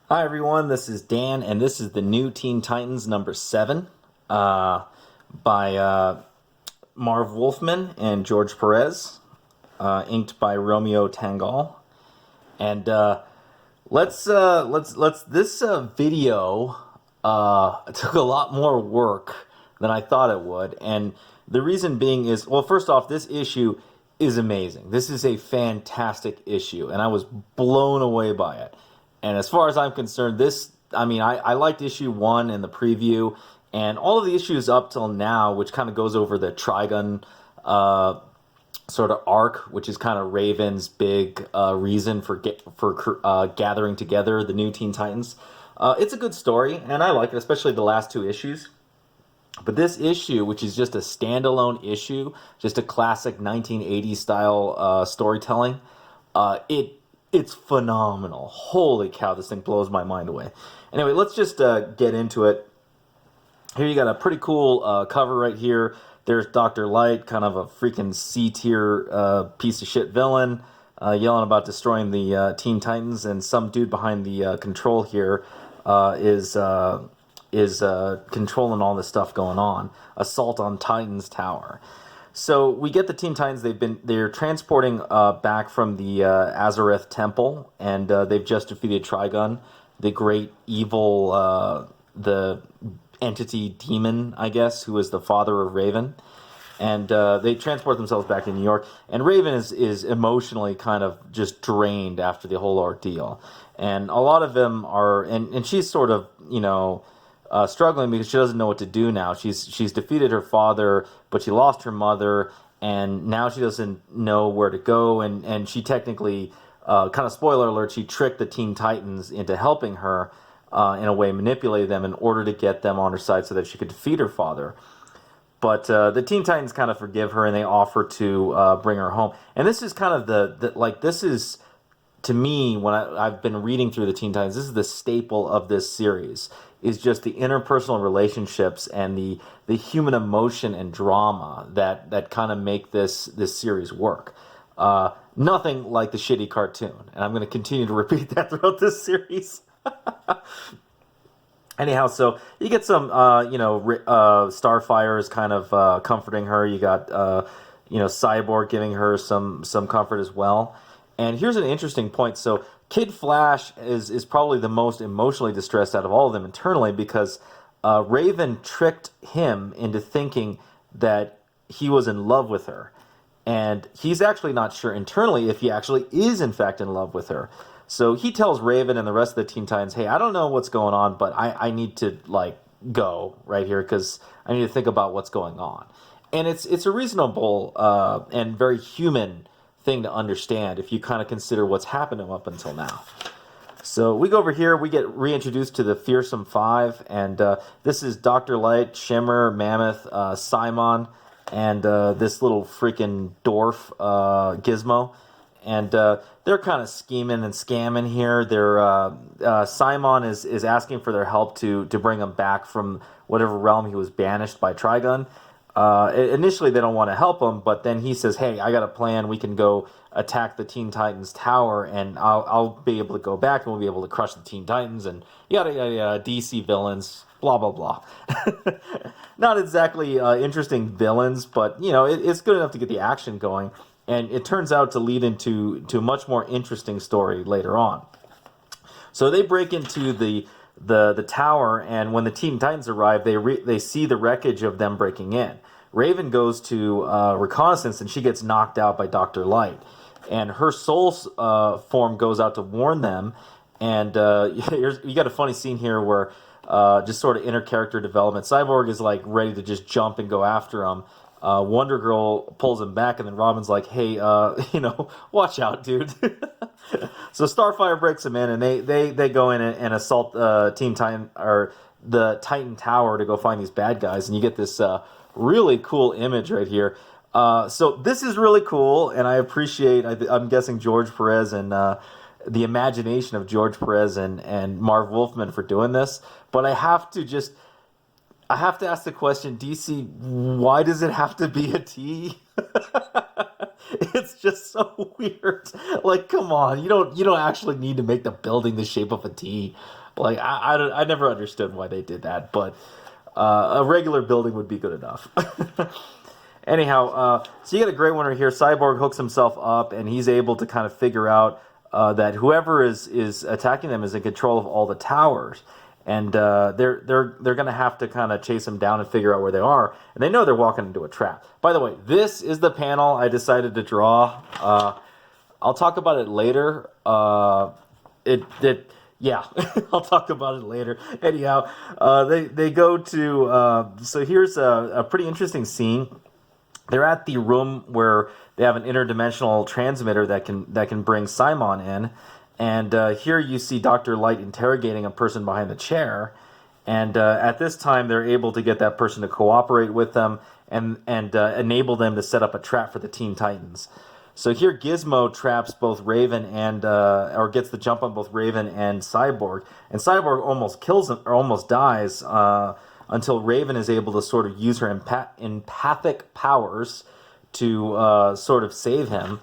Hi everyone, this is Dan, and this is the new Teen Titans number 7 by Marv Wolfman and George Perez, inked by Romeo Tangal. And let's this video took a lot more work than I thought it would, and the reason being is, well, first off, this issue is amazing. This is a fantastic issue, and I was blown away by it. And as far as I'm concerned, I liked issue 1 in the preview, and all of the issues up till now, which kind of goes over the Trigon sort of arc, which is kind of Raven's big reason for gathering together the new Teen Titans. It's a good story, and I like it, especially the last 2 issues. But this issue, which is just a standalone issue, just a classic 1980s style storytelling, it's phenomenal. Holy cow, this thing blows my mind away. Anyway, let's just get into it. Here you got a pretty cool cover right here. There's Dr. Light, kind of a freaking C-tier piece of shit villain, yelling about destroying the Teen Titans, and some dude behind the control here is controlling all this stuff going on. Assault on Titan's Tower. So we get the Teen Titans. They're transporting back from the Azareth Temple, and they've just defeated Trigon, the great evil, the entity demon, I guess, who is the father of Raven. And they transport themselves back to New York. And Raven is emotionally kind of just drained after the whole ordeal. And a lot of them are, and she's sort of, struggling because she doesn't know what to do now. She's defeated her father, but she lost her mother, and now she doesn't know where to go. And she technically, kind of spoiler alert, she tricked the Teen Titans into helping her in a way, manipulated them in order to get them on her side so that she could defeat her father. But the Teen Titans kind of forgive her, and they offer to bring her home. And this is kind of this is, to me, when I've been reading through the Teen Titans, this is the staple of this series, is just the interpersonal relationships and the human emotion and drama that kind of make this series work. Nothing like the shitty cartoon. And I'm going to continue to repeat that throughout this series. Anyhow, so you get some, Starfire is kind of comforting her. You got, Cyborg giving her some comfort as well. And here's an interesting point. So Kid Flash is probably the most emotionally distressed out of all of them internally, because Raven tricked him into thinking that he was in love with her. And he's actually not sure internally if he actually is in fact in love with her. So he tells Raven and the rest of the Teen Titans, hey, I don't know what's going on, but I need to, go right here because I need to think about what's going on. And it's a reasonable and very human thing to understand if you kind of consider what's happened to him up until now. So we go over here, we get reintroduced to the Fearsome Five, and this is Dr. Light, Shimmer, Mammoth, Simon, and this little freaking dwarf, Gizmo. And they're kind of scheming and scamming here. Simon is asking for their help to bring him back from whatever realm he was banished by Trigon. Initially, they don't want to help him, but then he says, hey, I got a plan. We can go attack the Teen Titans Tower, and I'll be able to go back, and we'll be able to crush the Teen Titans, and yada, yada, yada, DC villains, blah, blah, blah. Not exactly interesting villains, but, it's good enough to get the action going, and it turns out to lead into a much more interesting story later on. So they break into the tower, and when the Teen Titans arrive, they see the wreckage of them breaking in. Raven goes to reconnaissance, and she gets knocked out by Dr. Light. And her soul form goes out to warn them. And you got a funny scene here where just sort of inner character development. Cyborg is ready to just jump and go after him. Wonder Girl pulls him back, and then Robin's like, hey, watch out, dude. So Starfire breaks him in, and they go in and assault Team Titan, or the Titan Tower, to go find these bad guys, and you get this really cool image right here. So this is really cool, and I appreciate, I'm guessing, George Perez and the imagination of George Perez and Marv Wolfman for doing this, but I have to ask the question, DC, why does it have to be a T? It's just so weird. Like, come on, you don't actually need to make the building the shape of a T. Like, I never understood why they did that, but a regular building would be good enough. Anyhow, so you get a great one right here. Cyborg hooks himself up, and he's able to kind of figure out that whoever is attacking them is in control of all the towers, and they're going to have to kind of chase him down and figure out where they are. And they know they're walking into a trap. By the way, this is the panel I decided to draw. I'll talk about it later. Yeah, I'll talk about it later. Anyhow, they go to. So here's a pretty interesting scene. They're at the room where they have an interdimensional transmitter that can bring Simon in, and here you see Dr. Light interrogating a person behind the chair, and at this time they're able to get that person to cooperate with them and enable them to set up a trap for the Teen Titans. So here Gizmo traps both Raven and or gets the jump on both Raven and Cyborg, and Cyborg almost kills him or almost dies. Until Raven is able to sort of use her empathic powers to sort of save him.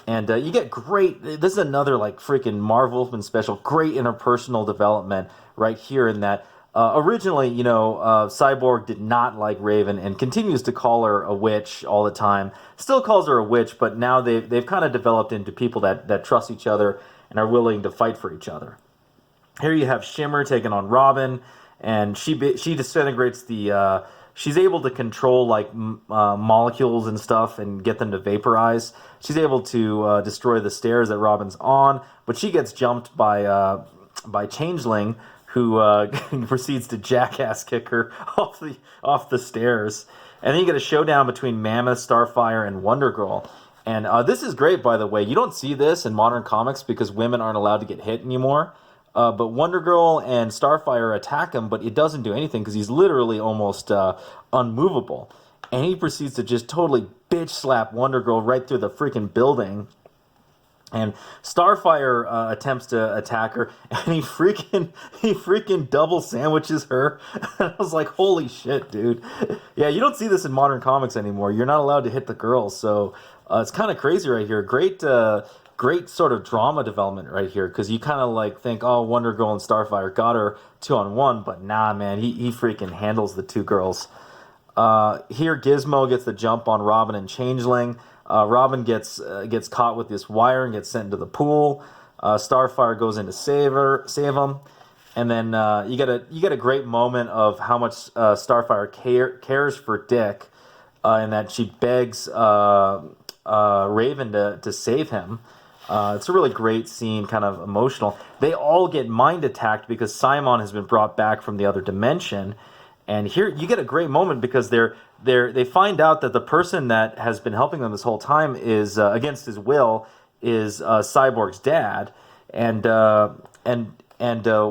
And you get great, this is another like freaking Marv Wolfman special, great interpersonal development right here in that originally, Cyborg did not like Raven and continues to call her a witch all the time. Still calls her a witch, but now they've kind of developed into people that trust each other and are willing to fight for each other. Here you have Shimmer taking on Robin. And she disintegrates the. She's able to control like molecules and stuff and get them to vaporize. She's able to destroy the stairs that Robin's on, but she gets jumped by Changeling, who proceeds to jackass kick her off the stairs. And then you get a showdown between Mammoth, Starfire, and Wonder Girl. And this is great, by the way. You don't see this in modern comics because women aren't allowed to get hit anymore. But Wonder Girl and Starfire attack him, but it doesn't do anything because he's literally almost unmovable. And he proceeds to just totally bitch slap Wonder Girl right through the freaking building. And Starfire attempts to attack her, and he freaking double sandwiches her. I was like, holy shit, dude. Yeah, you don't see this in modern comics anymore. You're not allowed to hit the girls, so it's kind of crazy right here. Great sort of drama development right here, because you kind of like think, oh, Wonder Girl and Starfire got her 2-on-1, but nah, man, he freaking handles the two girls. Here, Gizmo gets the jump on Robin and Changeling. Robin gets caught with this wire and gets sent into the pool. Starfire goes in to save him, and then you get a great moment of how much Starfire cares for Dick, in that she begs Raven to save him. It's a really great scene, kind of emotional. They all get mind attacked because Simon has been brought back from the other dimension. And here you get a great moment because they find out that the person that has been helping them this whole time is against his will is Cyborg's dad. And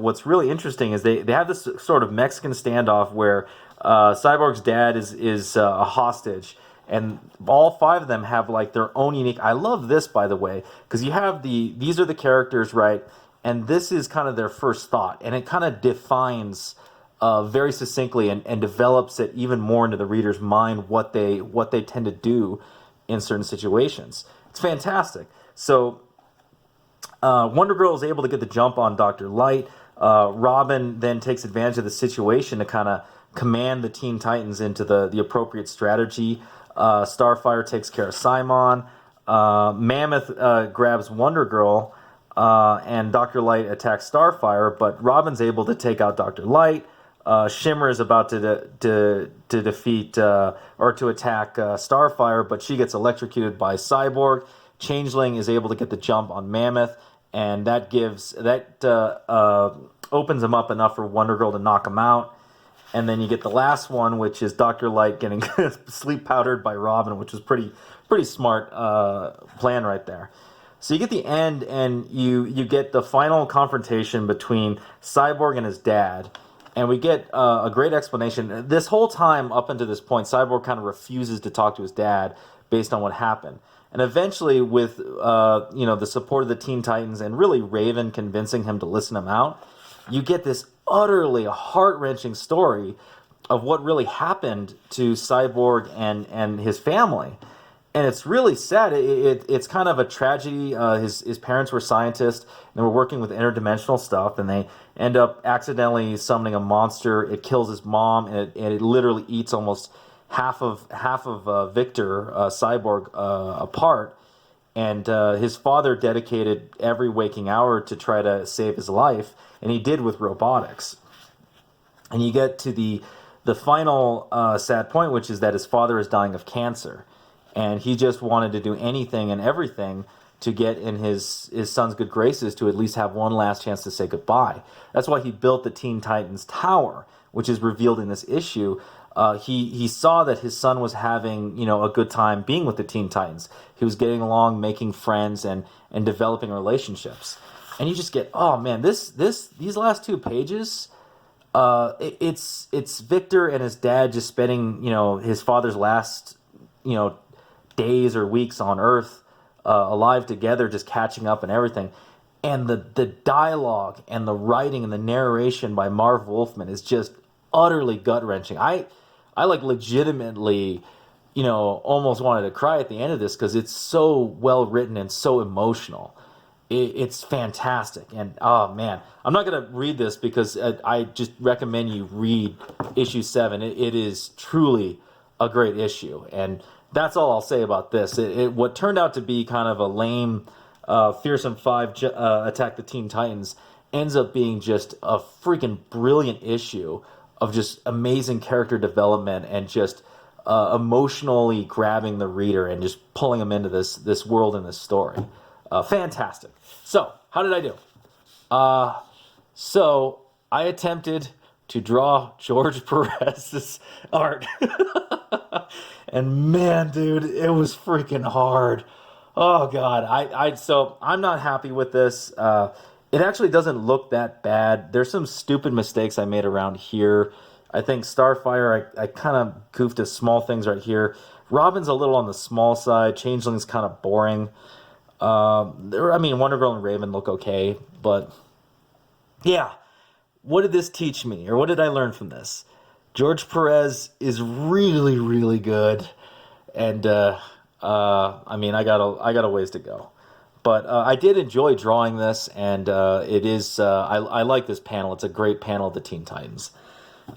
what's really interesting is they have this sort of Mexican standoff where Cyborg's dad is a hostage. And all five of them have like their own unique. I love this, by the way, because you have these are the characters, right? And this is kind of their first thought, and it kind of defines very succinctly and develops it even more into the reader's mind what they tend to do in certain situations. It's fantastic. So Wonder Girl is able to get the jump on Dr. Light. Robin then takes advantage of the situation to kind of command the Teen Titans into the appropriate strategy. Starfire takes care of Simon. Mammoth grabs Wonder Girl, and Dr. Light attacks Starfire, but Robin's able to take out Dr. Light. Shimmer is about to defeat or to attack Starfire, but she gets electrocuted by Cyborg. Changeling is able to get the jump on Mammoth, and that opens him up enough for Wonder Girl to knock him out. And then you get the last one, which is Dr. Light getting sleep powdered by Robin, which was pretty smart plan right there. So you get the end, and you get the final confrontation between Cyborg and his dad, and we get a great explanation. This whole time up until this point, Cyborg kind of refuses to talk to his dad based on what happened. And eventually, with the support of the Teen Titans and really Raven convincing him to listen him out, you get this utterly heart-wrenching story of what really happened to Cyborg and his family. and it's really sad. It's kind of a tragedy. His parents were scientists, and they were working with interdimensional stuff, and they end up accidentally summoning a monster. It kills his mom, and it literally eats almost half of Victor, Cyborg, apart. And his father dedicated every waking hour to try to save his life, and he did with robotics. And you get to the final sad point, which is that his father is dying of cancer. And he just wanted to do anything and everything to get in his son's good graces, to at least have one last chance to say goodbye. That's why he built the Teen Titans Tower, which is revealed in this issue. He saw that his son was having, a good time being with the Teen Titans. He was getting along, making friends, and developing relationships. And you just get, oh man, these last 2 pages, it's Victor and his dad just spending, his father's last, days or weeks on Earth, alive together, just catching up and everything. And the dialogue and the writing and the narration by Marv Wolfman is just utterly gut-wrenching. I like legitimately, almost wanted to cry at the end of this, because it's so well written and so emotional. It's fantastic. And oh man, I'm not going to read this, because I just recommend you read issue 7. It is truly a great issue. And that's all I'll say about this. What turned out to be kind of a lame Fearsome Five Attack the Teen Titans ends up being just a freaking brilliant issue of just amazing character development, and just emotionally grabbing the reader and just pulling them into this world and this story. Fantastic. So, how did I do? So I attempted to draw George Perez's art. And man, dude, it was freaking hard. Oh God, so I'm not happy with this. It actually doesn't look that bad. There's some stupid mistakes I made around here. I think Starfire, I kind of goofed at small things right here. Robin's a little on the small side. Changeling's kind of boring. Wonder Girl and Raven look okay, but yeah. What did this teach me, or what did I learn from this? George Perez is really, really good, and I got a ways to go, but I did enjoy drawing this, and it is I like this panel. It's a great panel of the Teen Titans.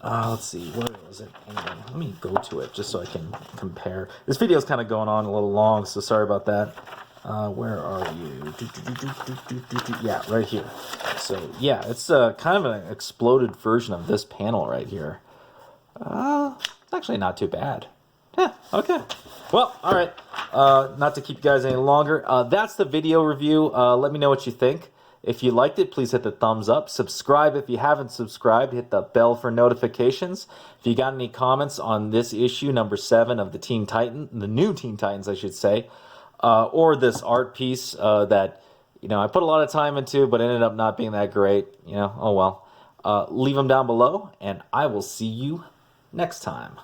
Let's see, where is it? Anyway, let me go to it just so I can compare. This video is kind of going on a little long, so sorry about that. Where are you? Yeah, right here. So yeah, it's kind of an exploded version of this panel right here. It's actually not too bad. Yeah, okay. Well, all right. Not to keep you guys any longer. That's the video review. Let me know what you think. If you liked it, please hit the thumbs up. Subscribe if you haven't subscribed. Hit the bell for notifications. If you got any comments on this issue, number 7 of the new Teen Titans, I should say, or this art piece that I put a lot of time into, but ended up not being that great. Oh well. Leave them down below, and I will see you next time.